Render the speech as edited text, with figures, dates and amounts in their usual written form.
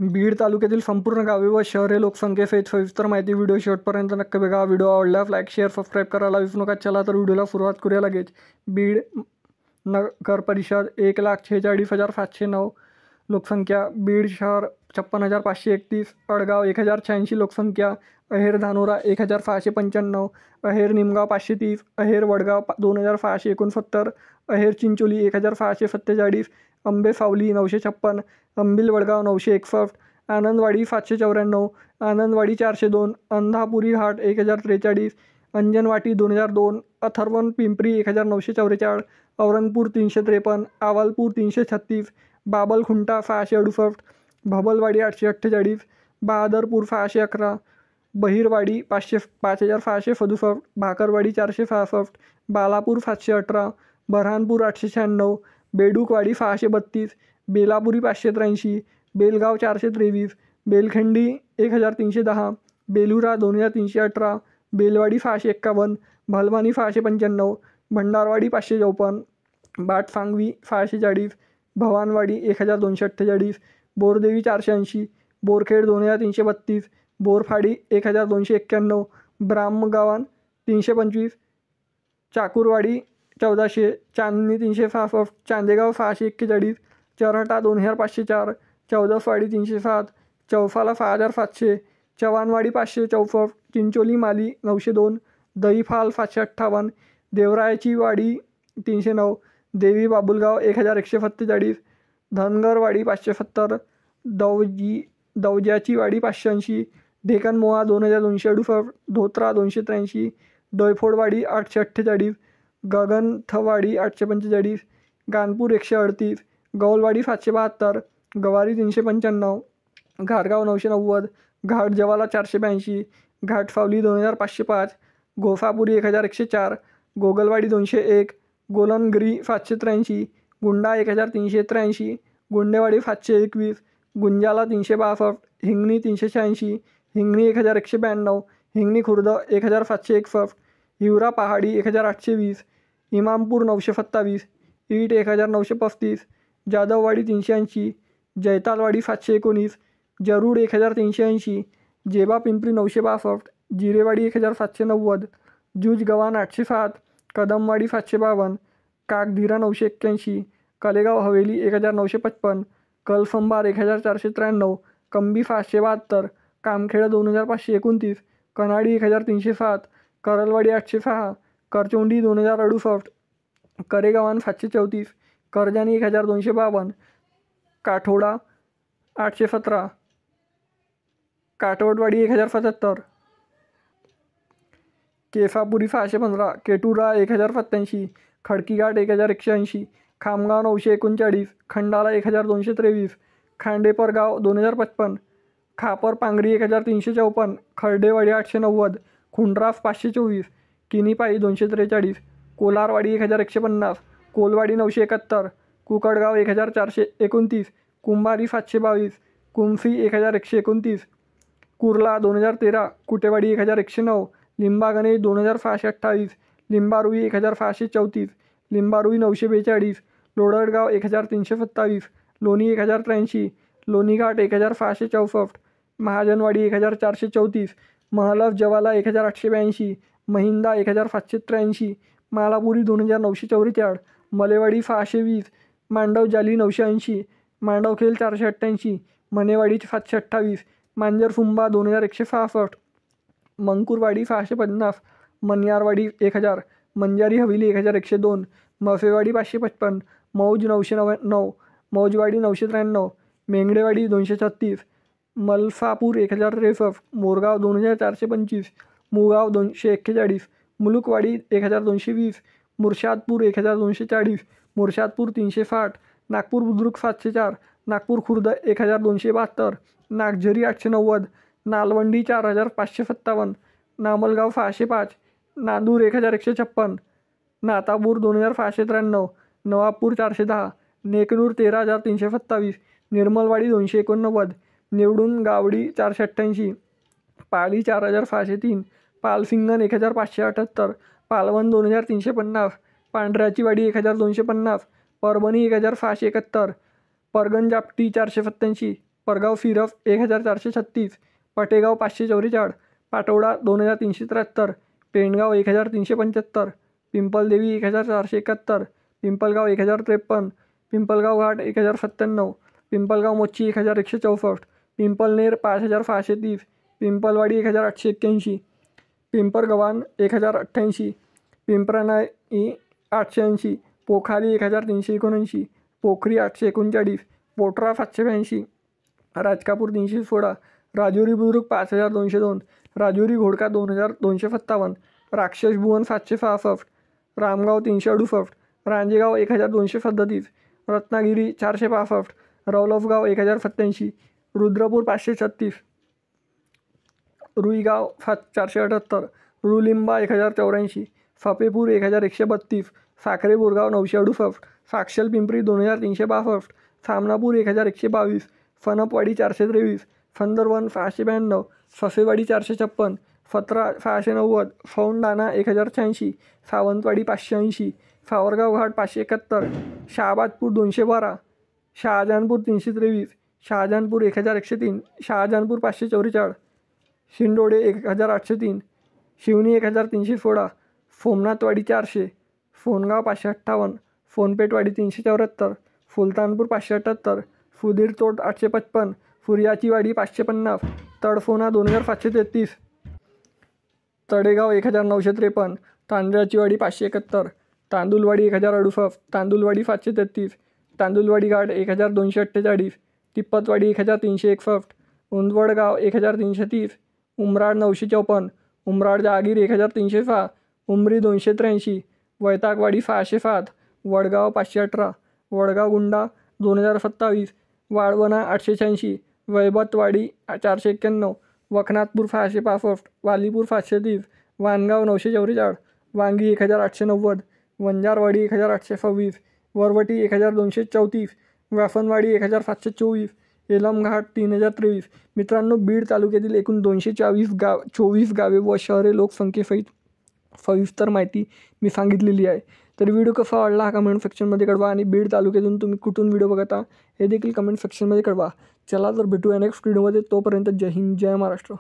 बीड तालुक्यातील संपूर्ण गावे व शहरे लोकसंख्येसहित सविस्तर माहिती व्हिडिओ शेवटपर्यंत नक्की बघा. व्हिडिओ आवडल्यास लाईक शेअर सबस्क्राईब करायला विसरू नका. चला तर व्हिडिओला सुरुवात करूया लगेच. बीड नगर परिषद 1,46,709 लोकसंख्या. बीड शहर 56,531. अडगाव 1,086 लोकसंख्या. अहेर धानोरा 1,695. अहेर निमगाव 530. अहेर वडगाव 2,669. अहेर चिंचोली 1,647. अंबे सावली 956. अंबिल वडगाव 961. आनंदवाडी 794. आनंदवाडी 402. अंधापुरी घाट 1,043. अंजनवाटी 2,002. अथर्वण पिंपरी 1,944. औरंगपूर 353. आवलपूर 336. बाबलखुंटा 668. भबलवाडी 848. बहादरपूर 611. बहिरवाडी 5,667. भाकरवाडी 466. बालापूर 718. बऱ्हाणपूर 896. बेडूकवाडी 632. बेलापुरी 583. बेलगाव 423. बेलखंडी 1,310. बेलुरा 2,318. बेलवाडी 651. भलवानी 695. भंडारवाडी 554. बाटसांगवी 640. भवानवाडी 1,248. बोरदेवी 480. बोरखेड 2,332. बोरफाडी 1,291. ब्राह्मगावन 325. चाकूरवाडी 1,400. चांदणी 366. चांदेगाव 641. चरहटा 2,504. चौदसवाडी 307. चौफाला 6,700. चव्हाणवाडी 564. चिंचोली माली 902. दहीफाल 758. देवरायाची वाडी 309. देवी बाबुलगाव 1,147. धनगरवाडी 570. दौज्याची वाडी 580. ढेकनमोहा 2,268. धोत्रा 283. डोयफोडवाडी 848. गगनथवाडी 845. गानपूर 138. गौलवाडी 772. गवारी 395. घाटगाव 990. घाट जवाला 482. घाटसावली 2,505. घोसापुरी 1,104. गोगलवाडी 201. गोलनगिरी 783. गुंडा 1,383. गुंडेवाडी 721. गुंजाला 362. हिंगणी 386. हिंगणी 1,192. हिंगणी खुर्द 1,761. हिवरा पहाडी 1,820. इमामपूर 927. ईट 1,935. जाधववाडी 380. जैतालवाडी 719. जरूड 1,380. जेबा पिंपरी 962. जिरेवाडी 1,790. जुजगव्हाण 807. कदमवाडी 752. काकधीरा 981. कलेगाव हवेली 1,955. कलसंबार 1,493. कंबी 772. कामखेड 2,529. कनाडी 1,307. करलवाडी 806. करचोंडी 2,068. करेगावान 734. करजानी 1,252. काठोडा 817. काटवडवाडी 1,077. केसापुरी 615. केटुरा 1,087. खडकीघाट 1,180. खामगाव 939. खंडाला 1,223. खांडेपरगाव 2,055. खापर पांगरी 1,354. खर्डेवाडी 890. खुंड्रास 524. किनीपाई 243. कोलारवाडी 1,150. कोलवाडी 971. कुकडगाव 1,429. कुंभारी 722. कुमसी 1,129. कुर्ला 2,013. कुटेवाडी 1,109. लिंबा गणेश 2,628. लिंबारुई 1,634. लिंबारुई 942. लोडरगाव 1,327. लोणी 1,083. लोणीघाट 1,664. महाजनवाडी 1,434. महलफ जवाला 1,882. महिंदा 1,783. मालापुरी 2,944. मलेवाडी 620. मांडव जाली 980. मांडवखेल 488. मनेवाडी 728. मांजरफुंबा 2,166. मंकुरवाडी 650. मन्यारवाडी 1,000. मंजारी हवेली 1,102. मफेवाडी 555. मौज 909. मौजवाडी 993. मेंगडेवाडी 236. मलसापूर 1,063. मोरगाव 2,425. मुगाव 241. मुलुकवाडी 1,220. मुर्शादपूर 1,240. मुर्शादपूर 360. नागपूर बुद्रुक 704. नागपूर खुर्द 1,272. नागझरी 890. नालवंडी 4,557. नामलगाव 605. नांदूर 1,156. नातापूर 2,693. नवापूर 410. नेकनूर 13,327. निर्मलवाडी 289. निवडून गावडी 488. पाली 4,603. पालसिंगण 1,578. पालवण 2,350. पांढऱ्याची वाडी 1,250. परभणी 1,671. परगणजापटी 487. परगाव फिरफ 1436, पटेगाव 544, पाटोडा 2373, पेंडगाव 1375, पिंपलदेवी 1471, पिंपलगाव 1053, पिंपलगाव घाट 1097, पिंपलगाव मोच्ची 1164, पिंपलनेर 5630, पिंपलवाडी 1881, पिंपरगव्हाण 1088, पिंपराणाई 880, पोखारी 1379, पोखरी 839, पोटरा 782, राजकापूर 316, राजुरी बुद्रुक 5202, राजुरी घोडका 2257, राक्षस भुवन 766, रामगाव 368, रांजेगाव 1237, रत्नागिरी 465, रौलफगाव 1087, रुद्रपूर 536, रुईगाव 478, रुलिंबा 1084, फपेपूर 1132, साखरे बोरगाव 968, साक्षल पिंपरी 2362, सामनापूर 1122, फणपवाडी 423, फंदरवन 692, फसेवाडी 456, फत्रा 690, फौंडाणा 1086, सावंतवाडी 580, सावरगाव घाट 571, शहाबादपूर 212, शहाजहानपूर 323, शहाजहानपूर 1103, शहाजहानपूर 544, शिंदोडे 1803, शिवनी 1316, फोमनाथवाडी 400, फोनगाव 558, फोनपेटवाडी 374, सुलतानपूर 578, फुदीरतोट 855, फुर्याचीवाडी 550, तडफोना 2733, तडेगाव 1953, तांदळाचीवाडी 571, तांदुलवाडी 1068, तांदुलवाडी 533, तांदुलवाडी घाट 1248, तिप्पतवाडी 1361, उंदवडगाव 1330, उमराड 954, उमराड जहागीर 1306, उमरी 283, वैतागवाडी 607, वडगाव 518, वडगाव गुंडा 2027, वाळवणा 886, वैभतवाडी 491, वखनाथपूर 665, वालीपूर 530, वानगाव 944, वांगी 1890, वंजारवाडी 1826, वरवटी 1234, व्याफनवाडी 1724, एलमघाट 3023. मित्रांनो, बीड तालुक्यातील एकूण 224 गावे व शहरे लोकसंख्येसहित सविस्तर माहिती मी सांगितलेली आहे. तर व्हिडिओ कसा वाटला हा कमेंट सेक्शनमध्ये कळवा आणि बीड तालुक्यातून तुम्ही कुठून व्हिडिओ बघता हे देखील कमेंट सेक्शनमध्ये कळवा. चला तर भेटूया नेक्स्ट व्हिडिओमध्ये. तोपर्यंत जय हिंद, जय महाराष्ट्र.